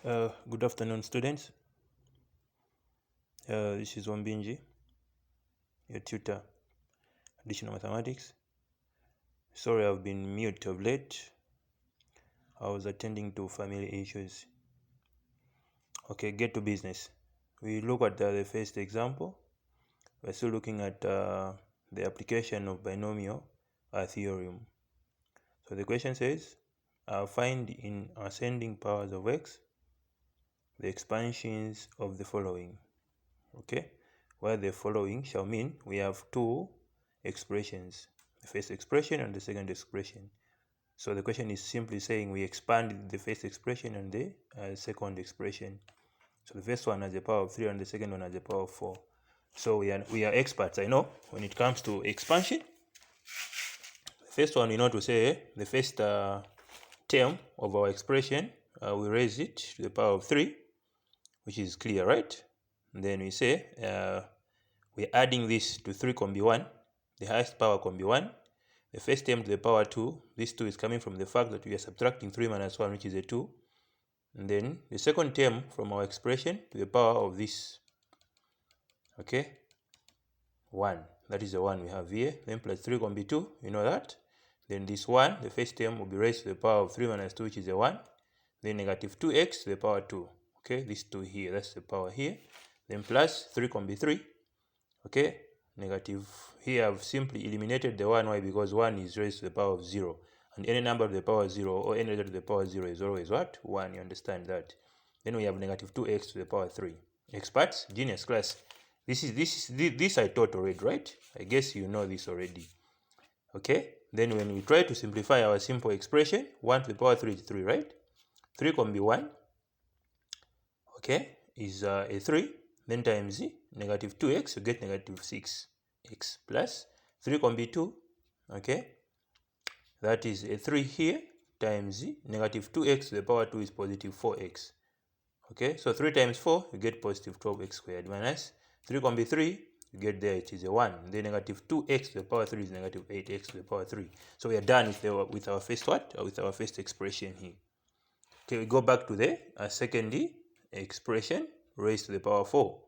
Good afternoon, students. This is Wambinji, your tutor, additional mathematics. Sorry, I've been mute of late. I was attending to family issues. Okay, get to business. We look at the first example. We're still looking at the application of binomial theorem. So the question says, find in ascending powers of x the expansions of the following. Okay, where the following shall mean we have two expressions, the first expression and the second expression. So the question is simply saying we expand the first expression and the second expression. So the first one has a power of 3 and the second one has a power of 4. So we are experts, I know, when it comes to expansion. The first one, we know to say the first term of our expression, we raise it to the power of 3, which is clear, right? And then we say we're adding this to 3 can be 1. The highest power can be 1. The first term to the power 2, this 2 is coming from the fact that we are subtracting 3 minus 1, which is a 2. And then the second term from our expression to the power of this, okay, 1. That is the 1 we have here. Then plus 3 can be 2, you know that. Then this 1, the first term will be raised to the power of 3 minus 2, which is a 1. Then negative 2x to the power 2. Okay, this 2 here, that's the power here. Then plus 3 can be 3. Okay, negative. Here I've simply eliminated the 1. Why? Because 1 is raised to the power of 0. And any number to the power 0 or any letter to the power 0 is always what? 1. You understand that? Then we have negative 2x to the power 3. Experts, genius class. This I taught already, right? I guess you know this already. Okay, then when we try to simplify our simple expression, 1 to the power 3 is 3, right? 3 can be 1. Okay, is a 3. Then times negative 2x, you get negative 6x plus 3 can be 2. Okay, that is a 3 here times negative 2x to the power 2 is positive 4x. Okay, so 3 times 4, you get positive 12x squared minus 3 can be 3, you get there, it is a 1. Then negative 2x to the power 3 is negative 8x to the power 3. So we are done with our first what? With our first expression here. Okay, we go back to the second expression raised to the power 4.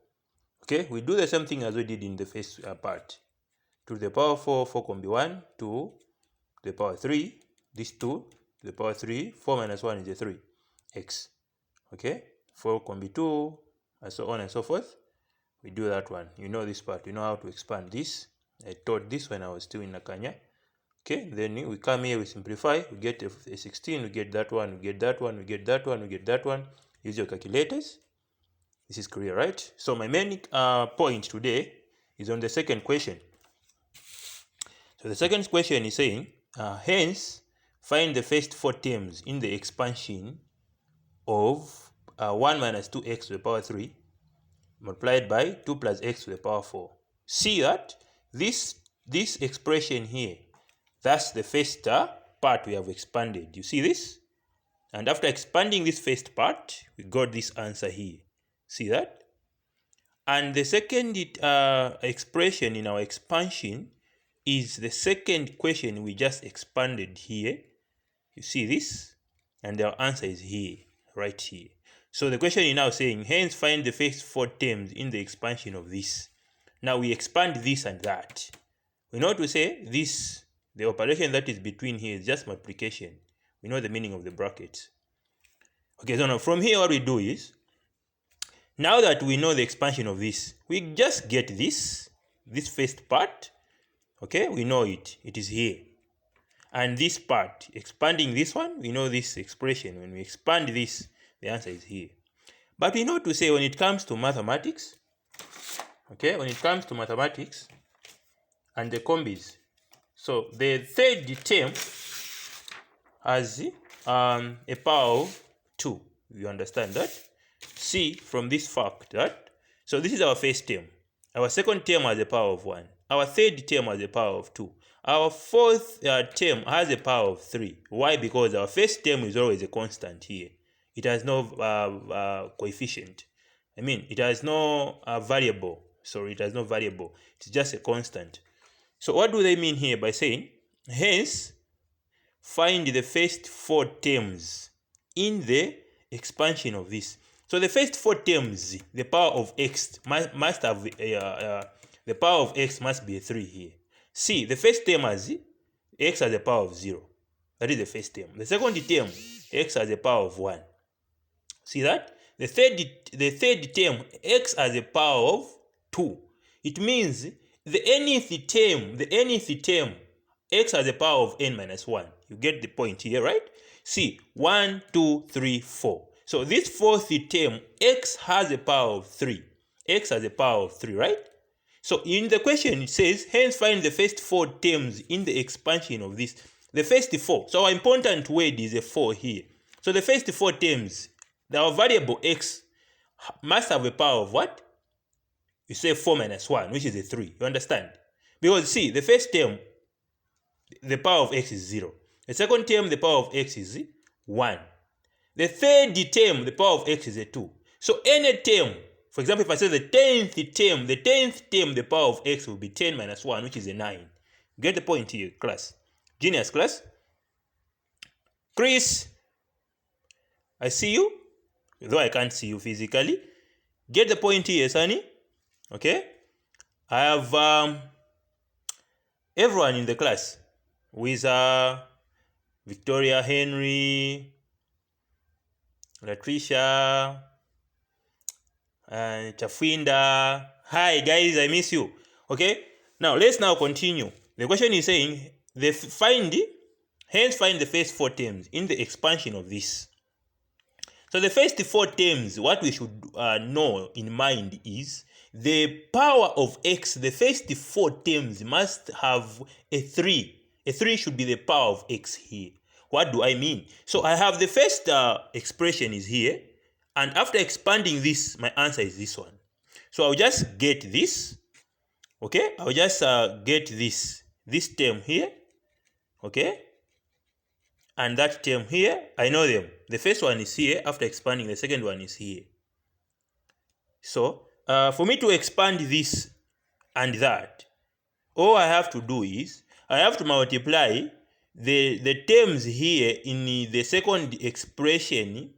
Okay, we do the same thing as we did in the first part. 2 to the power 4, 4 can be 1, 2 to the power 3, this 2 to the power 3, 4 minus 1 is a 3, x. Okay, 4 can be 2, and so on and so forth. We do that one. You know this part, you know how to expand this. I taught this when I was still in Nakanya. Okay, then we come here, we simplify, we get a 16, we get that one, we get that one, we get that one, we get that one. Use your calculators. This is clear, right? So my main point today is on the second question. So the second question is saying, hence, find the first 4 terms in the expansion of 1 minus 2x to the power 3 multiplied by 2 plus x to the power 4. See that this expression here, that's the first part we have expanded. You see this? And after expanding this first part, we got this answer here. See that? And the second expression in our expansion is the second question we just expanded here. You see this? And our answer is here, right here. So the question is now saying, hence find the first 4 terms in the expansion of this. Now we expand this and that. We know to say this, the operation that is between here is just multiplication. We know the meaning of the brackets. Okay, so now from here what we do is, now that we know the expansion of this, we just get this first part. Okay, we know it is here. And this part, expanding this one, we know this expression. When we expand this, the answer is here. But we know to say when it comes to mathematics, okay, when it comes to mathematics and the combis, so the third term has a power of 2. You understand that? See from this fact that, so this is our first term. Our second term has a power of 1. Our third term has a power of 2. Our fourth term has a power of 3. Why? Because our first term is always a constant here. It has no coefficient. I mean, it has no variable. Sorry, it has no variable. It's just a constant. So what do they mean here by saying, hence, find the first 4 terms in the expansion of this. So the first 4 terms, the power of x must have the power of x must be a 3 here. See, the first term has x has a power of 0. That is the first term. The second term, x has a power of 1. See that? The third term, x has a power of 2. It means the nth term, x has a power of n minus 1. You get the point here, right? See, 1, 2, 3, 4. So this fourth term, x has a power of 3. X has a power of 3, right? So in the question, it says, hence find the first 4 terms in the expansion of this. The first 4. So our important word is a 4 here. So the first 4 terms, our variable x must have a power of what? You say 4 minus 1, which is a 3. You understand? Because see, the first term, the power of x is 0. The second term, the power of x is 1. The third term, the power of x is a 2. So any term, for example, if I say the 10th term, the power of x will be 10 minus 1, which is a 9. Get the point here, class. Genius, class. Chris, I see you, though I can't see you physically. Get the point here, Sunny. Okay? I have everyone in the class. Wiza, Victoria, Henry, Latricia, Chafinda. Hi guys, I miss you. Okay? Now let's now continue. The question is saying, hence find the first 4 terms in the expansion of this. So the first 4 terms, what we should know in mind is the power of x. The first 4 terms must have a 3. A 3 should be the power of x here. What do I mean? So I have the first expression is here, and after expanding this, my answer is this one. So I'll just get this. Okay, I'll just get this term here. Okay, and that term here, I know them. The first one is here. After expanding, the second one is here. So for me to expand this and that, all I have to do is I have to multiply the terms here in the second expression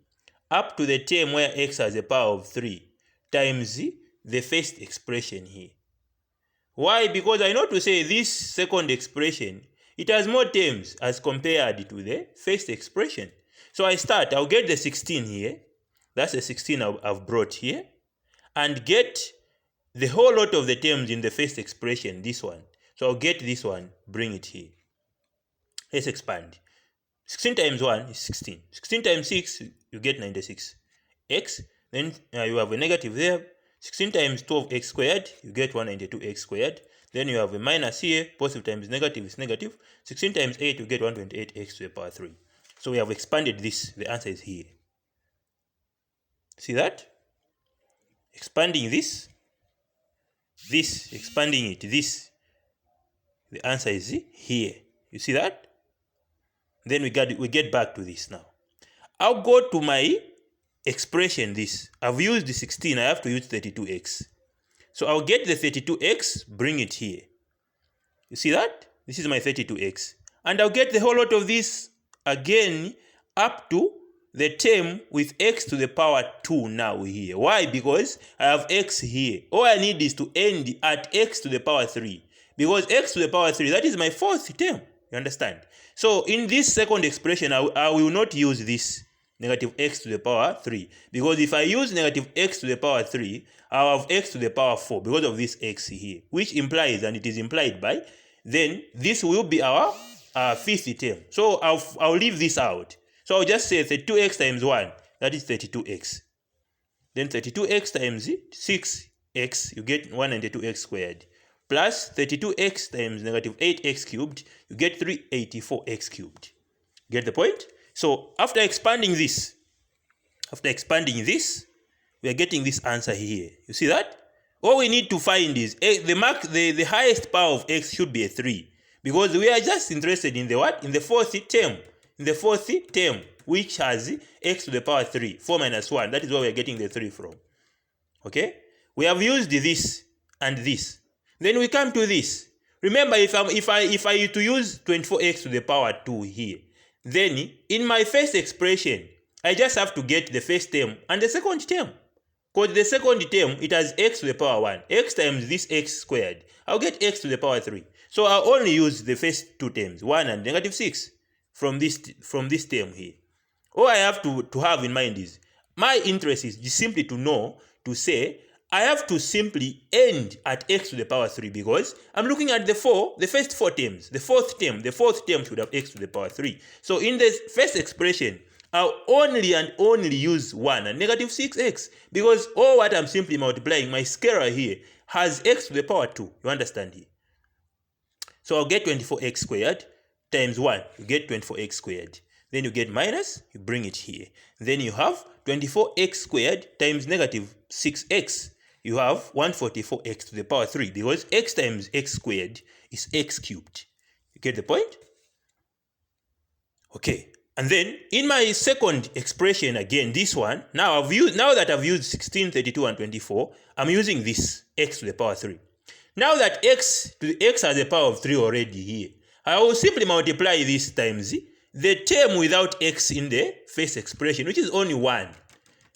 up to the term where x has a power of 3 times the first expression here. Why? Because I know to say this second expression, it has more terms as compared to the first expression. So I'll get the 16 here. That's the 16 I've brought here. And get the whole lot of the terms in the first expression, this one. So I'll get this one, bring it here. Let's expand. 16 times 1 is 16. 16 times 6, you get 96. X, then you have a negative there. 16 times 12x squared, you get 192x squared. Then you have a minus here, positive times negative is negative. 16 times 8, you get 128x to the power 3. So we have expanded this. The answer is here. See that? Expanding this, expanding it, this. The answer is here. You see that? Then we get back to this now. I'll go to my expression this. I've used the 16, I have to use 32x. So I'll get the 32x, bring it here. You see that? This is my 32x. And I'll get the whole lot of this again up to the term with x to the power 2 now here. Why? Because I have x here. All I need is to end at x to the power 3. Because x to the power 3, that is my fourth term. You understand? So in this second expression, I will not use this negative x to the power 3. Because if I use negative x to the power 3, I'll have x to the power 4 because of this x here. Which implies, and it is implied by, then this will be our fifth term. So I'll leave this out. So I'll just say 32x times 1, that is 32x. Then 32x times 6x, you get 192x squared. Plus 32x times negative 8x cubed, you get 384x cubed. Get the point? So after expanding this, we are getting this answer here. You see that? All we need to find is the highest power of x should be a 3. Because we are just interested in the what? In the fourth term. In the fourth term, which has x to the power 3, 4 minus 1. That is where we are getting the 3 from. Okay? We have used this and this. Then we come to this. Remember, if I to use 24x to the power 2 here, then in my first expression, I just have to get the first term and the second term. Because the second term, it has x to the power 1. X times this x squared. I'll get x to the power 3. So I'll only use the first two terms, 1 and negative 6, from this term here. All I have to have in mind is, my interest is just simply to know, to say, I have to simply end at x to the power 3 because I'm looking at the first four terms. The fourth term should have x to the power 3. So in the first expression, I'll only and only use 1 and negative 6x because all what I'm simply multiplying, my scalar here, has x to the power 2. You understand here? So I'll get 24x squared times 1. You get 24x squared. Then you get minus, you bring it here. Then you have 24x squared times negative 6x. You have 144x to the power 3 because x times x squared is x cubed. You get the point? Okay. And then in my second expression, again, this one, now that I've used 16, 32, and 24, I'm using this x to the power 3. Now that x has a power of 3 already here, I will simply multiply this times the term without x in the first expression, which is only 1.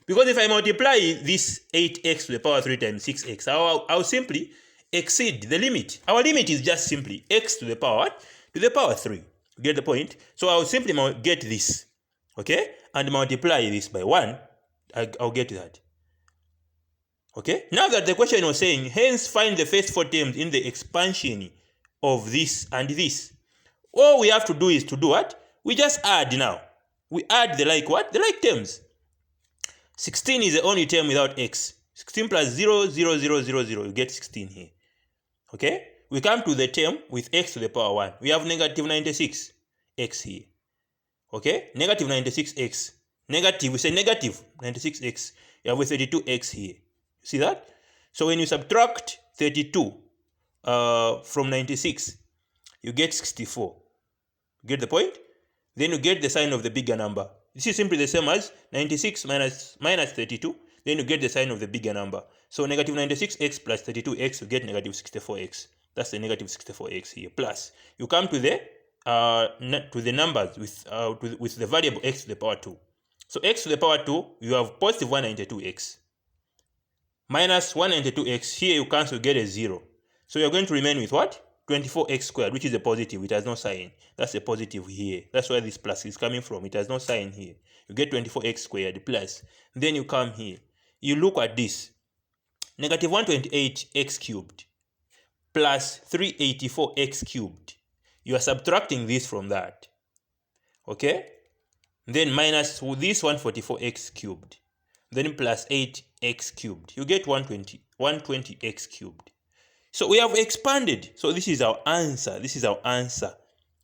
Because if I multiply this 8x to the power 3 times 6x, I'll simply exceed the limit. Our limit is just simply x to the power 3. Get the point? So I'll simply get this, okay, and multiply this by 1. I'll get that. Okay, now that the question was saying, hence find the first four terms in the expansion of this and this. All we have to do is to do what? We just add now. We add the like what? The like terms. 16 is the only term without x. 16 plus 0, 0, 0, 0, 0. You get 16 here. Okay? We come to the term with x to the power 1. We have negative 96x here. Okay? Negative 96x. We say negative 96x. You have 32x here. See that? So when you subtract 32 from 96, you get 64. Get the point? Then you get the sign of the bigger number. This is simply the same as 96 minus 32. Then you get the sign of the bigger number. So negative 96x plus 32x, you get negative 64x. That's the negative 64x here. Plus, you come to the numbers with the variable x to the power 2. So x to the power 2, you have positive 192x. Minus 192x, here you cancel, get a 0. So you're going to remain with what? 24x squared, which is a positive. It has no sign. That's a positive here. That's where this plus is coming from. It has no sign here. You get 24x squared plus. Then you come here. You look at this. Negative 128x cubed plus 384x cubed. You are subtracting this from that. Okay? Then minus this 144x cubed. Then plus 8x cubed. You get 120x cubed. So we have expanded. So this is our answer.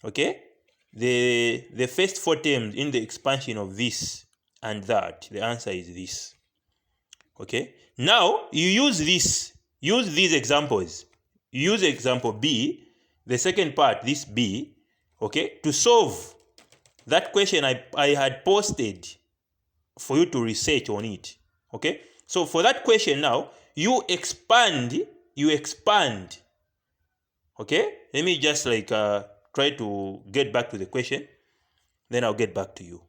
Okay? The first four terms in the expansion of this and that, the answer is this. Okay? Now, you use this. Use these examples. Use example B, the second part, this B, okay, to solve that question I had posted for you to research on it. Okay? So for that question now, you expand. Okay? Let me just try to get back to the question. Then I'll get back to you.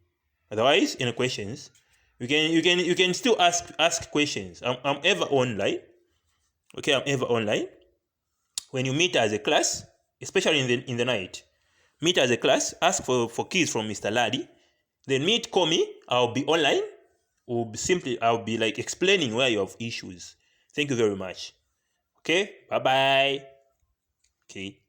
Otherwise, in the questions, you can still ask questions. I'm ever online. Okay, I'm ever online. When you meet as a class, especially in the night, meet as a class, ask for keys from Mr. Laddie. Then call me, I'll be online. I'll be explaining where you have issues. Thank you very much. Okay, bye-bye. Okay.